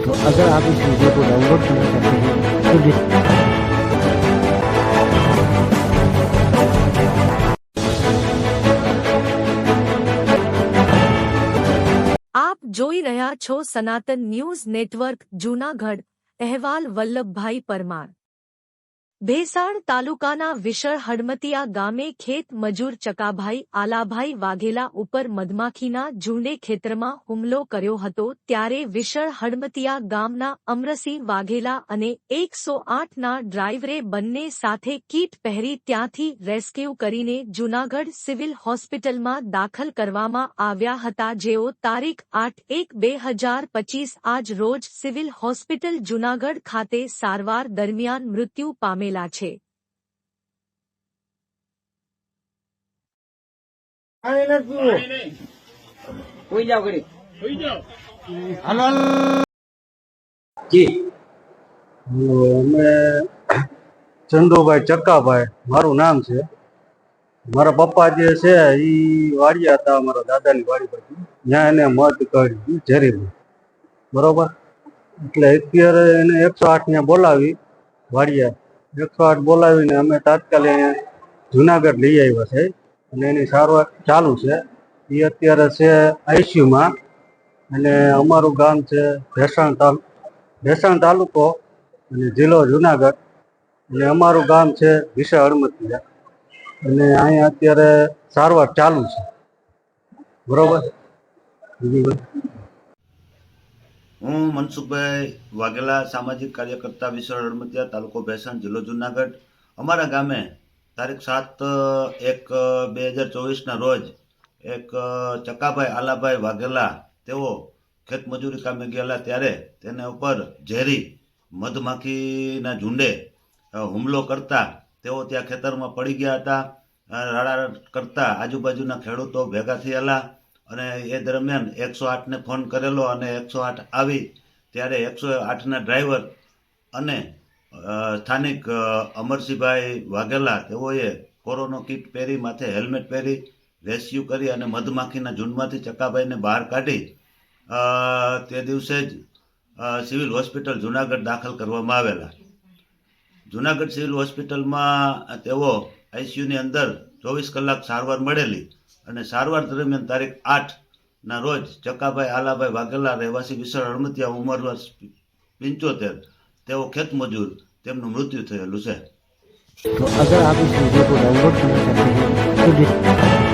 तो अगर आप इस वीडियो को डाउनलोड करना चाहते हैं तो આપ જોઈ રહ્યા છો સનાતન ન્યૂઝ નેટવર્ક જૂનાગઢ અહેવાલ વલ્લભભાઈ પરમાર ભેસાણ તાલુકાના વિશળ હડમતિયા ગામે ખેત મજૂર ચકાભાઈ આલાભાઈ વાઘેલા ઉપર મધમાખીના ઝુંડે ખેતરમાં હુમલો કર્યો હતો ત્યારે વિશળ હડમતિયા ગામના અમરસિંહ વાઘેલા અને 108ના ડ્રાઈવરે બંને સાથે કીટ પહેરી ત્યાંથી રેસ્ક્યુ કરીને જૂનાગઢ સિવિલ હોસ્પિટલમાં દાખલ કરવામાં આવ્યા હતા જેઓ તારીખ 8/1/2025 આજ રોજ સિવિલ હોસ્પિટલ જૂનાગઢ ખાતે સારવાર દરમિયાન મૃત્યુ પામેલા છે જી અમે ચંદુભાઈ ચક્કાભાઈ મારું નામ છે. મારા પપ્પા જે છે એ વાડિયા હતા, મારા દાદાની વાડી બાજુ ત્યાં એને મધ કાઢ્યું ઝેરીલું, બરોબર. એટલે અત્યારે એને 108 ને બોલાવી વાડિયા 108 બોલાવીને અમે તાત્કાલિક જુનાગઢ લઈ આવ્યા છે અને એની સારવાર ચાલુ છે. એ અત્યારે છે આઈસીયુમાં. અને અમારું ગામ છે ભેસાણ તાલુકો અને જિલ્લો જુનાગઢ અને અમારું ગામ છે વિશળ હડમતિયા અને અહીંયા અત્યારે સારવાર ચાલુ છે, બરોબર. હું મનસુખભાઈ વાઘેલા, સામાજિક કાર્યકર્તા, વિશળ હડમતિયા, તાલુકો ભેસાણ, જિલ્લો જુનાગઢ. અમારા ગામે તારીખ 7/1/2024ના રોજ એક ચકાભાઈ આલાભાઈ વાઘેલા તેઓ ખેતમજૂરી કામે ગયેલા ત્યારે તેને ઉપર ઝેરી મધમાખીના ઝુંડે હુમલો કરતા તેઓ ત્યાં ખેતરમાં પડી ગયા હતા. રાડા કરતા આજુબાજુના ખેડૂતો ભેગા થયેલા અને એ દરમિયાન 108ને ફોન કરેલો અને 108 આવી ત્યારે 108ના ડ્રાઈવર અને સ્થાનિક અમરસિંહભાઈ વાઘેલા તેઓએ કોરોના કીટ પહેરી, માથે હેલ્મેટ પહેરી રેસ્ક્યુ કરી અને મધમાખીના ઝુંડમાંથી ચકાભાઈને બહાર કાઢી તે દિવસે જ સિવિલ હોસ્પિટલ જુનાગઢ દાખલ કરવામાં આવેલા. જુનાગઢ સિવિલ હોસ્પિટલમાં તેઓ આઈસીયુની અંદર 24 કલાક સારવાર મળેલી અને સારવાર દરમિયાન તારીખ 8ના રોજ ચકાભાઈ આલાભાઈ વાઘેલા રહેવાસી વિશળ હડમતિયા, ઉંમર વર્ષ 75, તેઓ ખેતમજૂર, તેમનું મૃત્યુ થયેલું છે. तो अगर आप इस वीडियो को डाउनलोड करना चाहते हैं तो